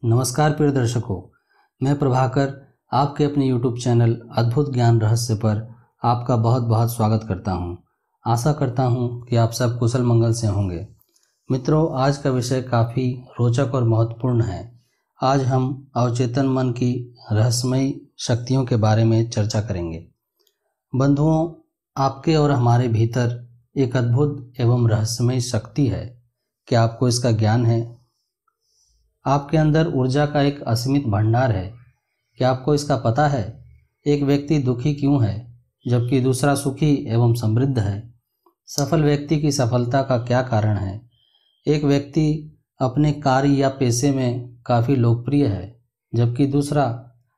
नमस्कार प्रिय दर्शकों, मैं प्रभाकर आपके अपने YouTube चैनल अद्भुत ज्ञान रहस्य पर आपका बहुत बहुत स्वागत करता हूं। आशा करता हूं कि आप सब कुशल मंगल से होंगे। मित्रों, आज का विषय काफ़ी रोचक और महत्वपूर्ण है। आज हम अवचेतन मन की रहस्यमयी शक्तियों के बारे में चर्चा करेंगे। बंधुओं, आपके और हमारे भीतर एक अद्भुत एवं रहस्यमयी शक्ति है। क्या आपको इसका ज्ञान है? आपके अंदर ऊर्जा का एक असीमित भंडार है। क्या आपको इसका पता है? एक व्यक्ति दुखी क्यों है जबकि दूसरा सुखी एवं समृद्ध है? सफल व्यक्ति की सफलता का क्या कारण है? एक व्यक्ति अपने कार्य या पेशे में काफ़ी लोकप्रिय है जबकि दूसरा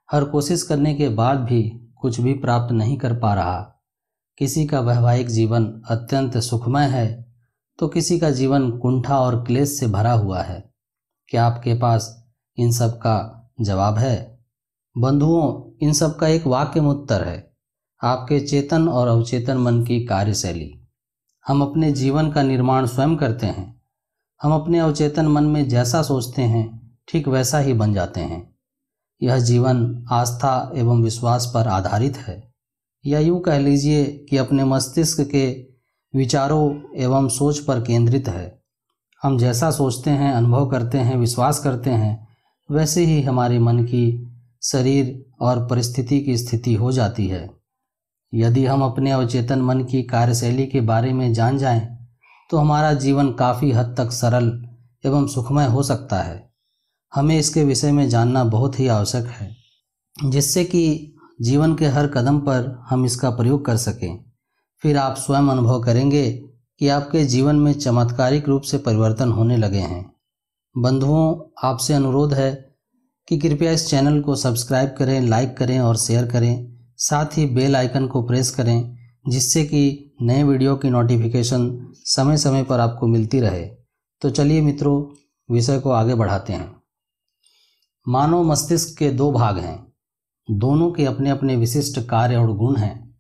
हर कोशिश करने के बाद भी कुछ भी प्राप्त नहीं कर पा रहा। किसी का वैवाहिक जीवन अत्यंत सुखमय है तो किसी का जीवन कुंठा और क्लेश से भरा हुआ है। क्या आपके पास इन सब का जवाब है? बंधुओं, इन सब का एक वाक्य में उत्तर है आपके चेतन और अवचेतन मन की कार्यशैली। हम अपने जीवन का निर्माण स्वयं करते हैं। हम अपने अवचेतन मन में जैसा सोचते हैं ठीक वैसा ही बन जाते हैं। यह जीवन आस्था एवं विश्वास पर आधारित है, या यूँ कह लीजिए कि अपने मस्तिष्क के विचारों एवं सोच पर केंद्रित है। हम जैसा सोचते हैं, अनुभव करते हैं, विश्वास करते हैं, वैसे ही हमारे मन की, शरीर और परिस्थिति की स्थिति हो जाती है। यदि हम अपने अवचेतन मन की कार्यशैली के बारे में जान जाएं, तो हमारा जीवन काफ़ी हद तक सरल एवं सुखमय हो सकता है। हमें इसके विषय में जानना बहुत ही आवश्यक है, जिससे कि जीवन के हर कदम पर हम इसका प्रयोग कर सकें। फिर आप स्वयं अनुभव करेंगे कि आपके जीवन में चमत्कारिक रूप से परिवर्तन होने लगे हैं। बंधुओं, आपसे अनुरोध है कि कृपया इस चैनल को सब्सक्राइब करें, लाइक करें और शेयर करें। साथ ही बेल आइकन को प्रेस करें, जिससे कि नए वीडियो की नोटिफिकेशन समय समय पर आपको मिलती रहे। तो चलिए मित्रों, विषय को आगे बढ़ाते हैं। मानव मस्तिष्क के दो भाग हैं। दोनों के अपने अपने विशिष्ट कार्य और गुण हैं।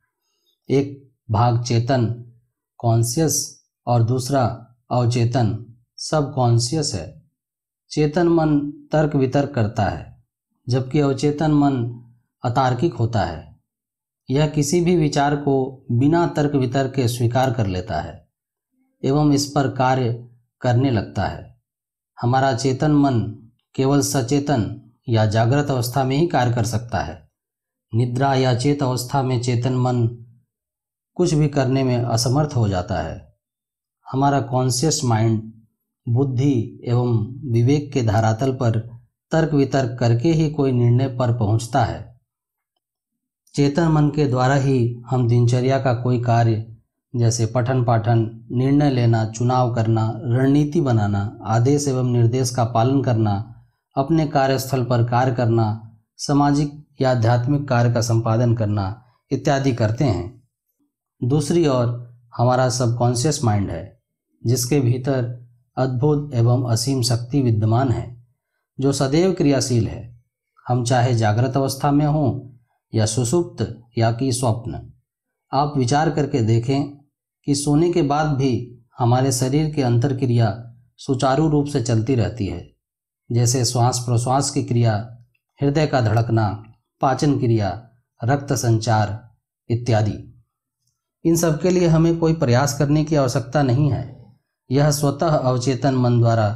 एक भाग चेतन कॉन्शियस और दूसरा अवचेतन सब कॉन्शियस है। चेतन मन तर्क वितर्क करता है जबकि अवचेतन मन अतार्किक होता है। यह किसी भी विचार को बिना तर्क वितर्क के स्वीकार कर लेता है एवं इस पर कार्य करने लगता है। हमारा चेतन मन केवल सचेतन या जागृत अवस्था में ही कार्य कर सकता है। निद्रा या चेत अवस्था में चेतन मन कुछ भी करने में असमर्थ हो जाता है। हमारा कॉन्शियस माइंड बुद्धि एवं विवेक के धरातल पर तर्क वितर्क करके ही कोई निर्णय पर पहुंचता है। चेतन मन के द्वारा ही हम दिनचर्या का कोई कार्य जैसे पठन पाठन, निर्णय लेना, चुनाव करना, रणनीति बनाना, आदेश एवं निर्देश का पालन करना, अपने कार्यस्थल पर कार्य करना, सामाजिक या आध्यात्मिक कार्य का संपादन करना इत्यादि करते हैं। दूसरी ओर हमारा सबकॉन्शियस माइंड है, जिसके भीतर अद्भुत एवं असीम शक्ति विद्यमान है, जो सदैव क्रियाशील है। हम चाहे जागृत अवस्था में हों या सुषुप्त या कि स्वप्न। आप विचार करके देखें कि सोने के बाद भी हमारे शरीर की अंतर क्रिया सुचारू रूप से चलती रहती है, जैसे श्वास प्रश्वास की क्रिया, हृदय का धड़कना, पाचन क्रिया, रक्त संचार इत्यादि। इन सब के लिए हमें कोई प्रयास करने की आवश्यकता नहीं है। यह स्वतः अवचेतन मन द्वारा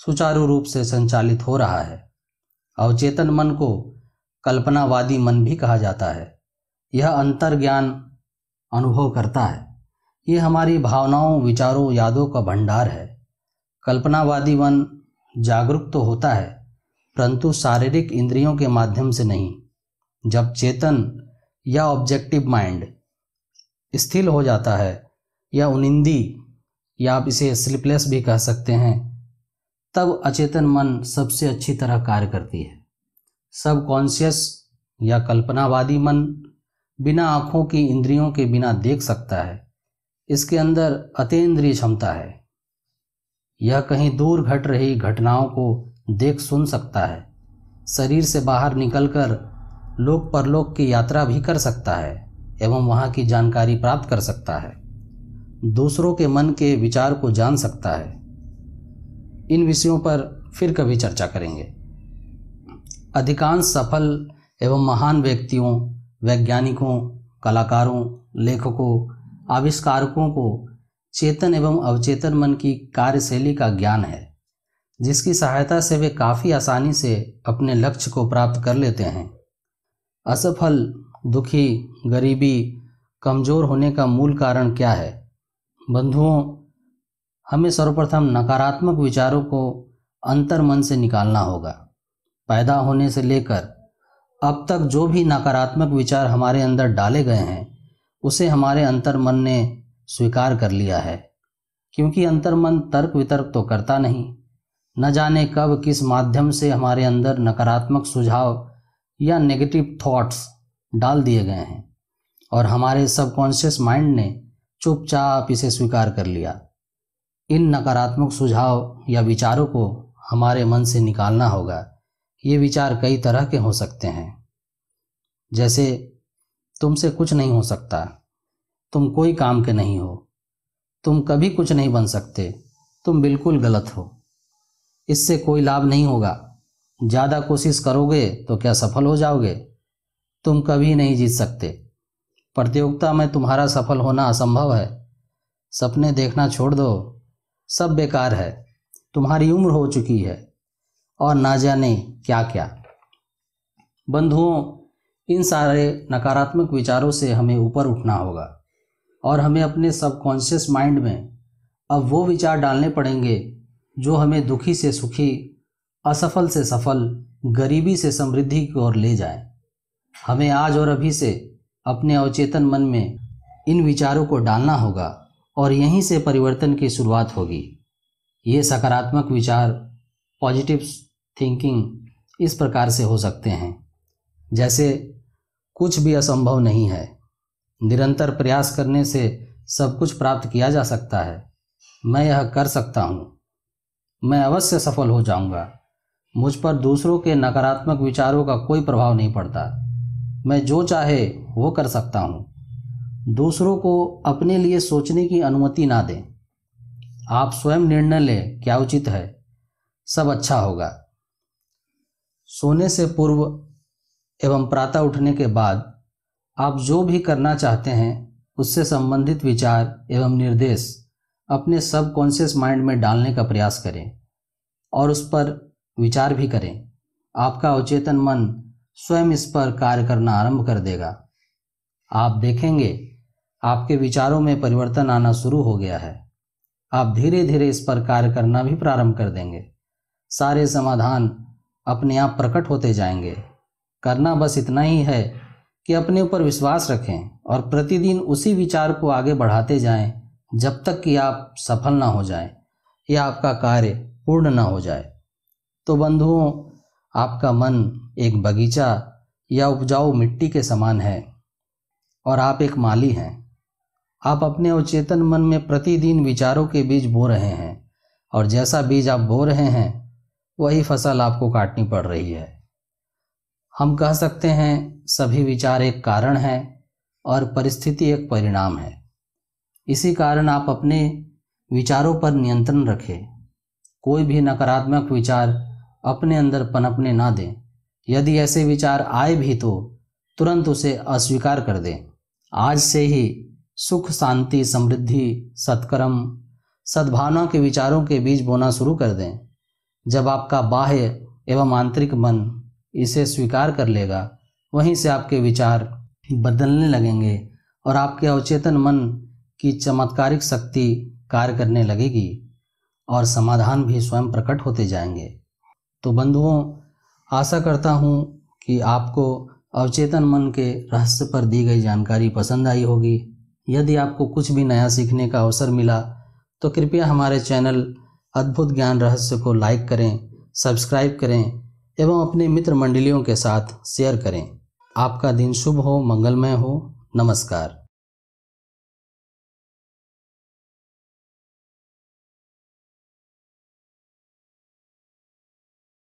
सुचारू रूप से संचालित हो रहा है। अवचेतन मन को कल्पनावादी मन भी कहा जाता है। यह अंतर्ज्ञान अनुभव करता है। ये हमारी भावनाओं, विचारों, यादों का भंडार है। कल्पनावादी मन जागरूक तो होता है, परंतु शारीरिक इंद्रियों के माध्यम से नहीं। जब चेतन या ऑब्जेक्टिव माइंड स्थिर हो जाता है, या उनिंदी, या आप इसे स्लीपलेस भी कह सकते हैं, तब अचेतन मन सबसे अच्छी तरह कार्य करती है। सब कॉन्शियस या कल्पनावादी मन बिना आँखों की, इंद्रियों के बिना देख सकता है। इसके अंदर अतीन्द्रिय क्षमता है। यह कहीं दूर घट रही घटनाओं को देख सुन सकता है। शरीर से बाहर निकलकर लोक परलोक की यात्रा भी कर सकता है एवं वहाँ की जानकारी प्राप्त कर सकता है। दूसरों के मन के विचार को जान सकता है। इन विषयों पर फिर कभी चर्चा करेंगे। अधिकांश सफल एवं महान व्यक्तियों, वैज्ञानिकों, कलाकारों, लेखकों, आविष्कारकों को चेतन एवं अवचेतन मन की कार्यशैली का ज्ञान है, जिसकी सहायता से वे काफ़ी आसानी से अपने लक्ष्य को प्राप्त कर लेते हैं। असफल, दुखी, गरीबी, कमज़ोर होने का मूल कारण क्या है? बंधुओं, हमें सर्वप्रथम नकारात्मक विचारों को अंतर मन से निकालना होगा। पैदा होने से लेकर अब तक जो भी नकारात्मक विचार हमारे अंदर डाले गए हैं, उसे हमारे अंतर मन ने स्वीकार कर लिया है, क्योंकि अंतर मन तर्क वितर्क तो करता नहीं। न जाने कब किस माध्यम से हमारे अंदर नकारात्मक सुझाव या नेगेटिव थॉट्स डाल दिए गए हैं और हमारे सबकॉन्शियस माइंड ने चुपचाप इसे स्वीकार कर लिया। इन नकारात्मक सुझाव या विचारों को हमारे मन से निकालना होगा। ये विचार कई तरह के हो सकते हैं, जैसे तुमसे कुछ नहीं हो सकता, तुम कोई काम के नहीं हो, तुम कभी कुछ नहीं बन सकते, तुम बिल्कुल गलत हो, इससे कोई लाभ नहीं होगा, ज़्यादा कोशिश करोगे तो क्या सफल हो जाओगे, तुम कभी नहीं जीत सकते, प्रतियोगिता में तुम्हारा सफल होना असंभव है, सपने देखना छोड़ दो, सब बेकार है, तुम्हारी उम्र हो चुकी है, और ना जाने क्या क्या। बंधुओं, इन सारे नकारात्मक विचारों से हमें ऊपर उठना होगा और हमें अपने सबकॉन्शियस माइंड में अब वो विचार डालने पड़ेंगे जो हमें दुखी से सुखी, असफल से सफल, गरीबी से समृद्धि की ओर ले जाए। हमें आज और अभी से अपने अवचेतन मन में इन विचारों को डालना होगा और यहीं से परिवर्तन की शुरुआत होगी। ये सकारात्मक विचार, पॉजिटिव थिंकिंग इस प्रकार से हो सकते हैं, जैसे कुछ भी असंभव नहीं है, निरंतर प्रयास करने से सब कुछ प्राप्त किया जा सकता है, मैं यह कर सकता हूँ, मैं अवश्य सफल हो जाऊँगा, मुझ पर दूसरों के नकारात्मक विचारों का कोई प्रभाव नहीं पड़ता, मैं जो चाहे वो कर सकता हूँ। दूसरों को अपने लिए सोचने की अनुमति ना दें, आप स्वयं निर्णय लें क्या उचित है, सब अच्छा होगा। सोने से पूर्व एवं प्रातः उठने के बाद आप जो भी करना चाहते हैं उससे संबंधित विचार एवं निर्देश अपने सबकॉन्शियस माइंड में डालने का प्रयास करें और उस पर विचार भी करें। आपका अवचेतन मन स्वयं इस पर कार्य करना आरंभ कर देगा। आप देखेंगे आपके विचारों में परिवर्तन आना शुरू हो गया है। आप धीरे धीरे इस पर कार्य करना भी प्रारंभ कर देंगे। सारे समाधान अपने आप प्रकट होते जाएंगे। करना बस इतना ही है कि अपने ऊपर विश्वास रखें और प्रतिदिन उसी विचार को आगे बढ़ाते जाएं जब तक कि आप सफल ना हो जाएं या आपका कार्य पूर्ण ना हो जाए। तो बंधुओं, आपका मन एक बगीचा या उपजाऊ मिट्टी के समान है और आप एक माली हैं। आप अपने अवचेतन मन में प्रतिदिन विचारों के बीज बो रहे हैं और जैसा बीज आप बो रहे हैं वही फसल आपको काटनी पड़ रही है। हम कह सकते हैं सभी विचार एक कारण है और परिस्थिति एक परिणाम है। इसी कारण आप अपने विचारों पर नियंत्रण रखें। कोई भी नकारात्मक विचार अपने अंदर पनपने ना दें। यदि ऐसे विचार आए भी तो तुरंत उसे अस्वीकार कर दें। आज से ही सुख, शांति, समृद्धि, सत्कर्म, सद्भावना के विचारों के बीज बोना शुरू कर दें। जब आपका बाह्य एवं आंतरिक मन इसे स्वीकार कर लेगा, वहीं से आपके विचार बदलने लगेंगे और आपके अवचेतन मन की चमत्कारिक शक्ति कार्य करने लगेगी और समाधान भी स्वयं प्रकट होते जाएंगे। तो बंधुओं, आशा करता हूँ कि आपको अवचेतन मन के रहस्य पर दी गई जानकारी पसंद आई होगी। यदि आपको कुछ भी नया सीखने का अवसर मिला तो कृपया हमारे चैनल अद्भुत ज्ञान रहस्य को लाइक करें, सब्सक्राइब करें एवं अपने मित्र मंडलियों के साथ शेयर करें। आपका दिन शुभ हो, मंगलमय हो। नमस्कार।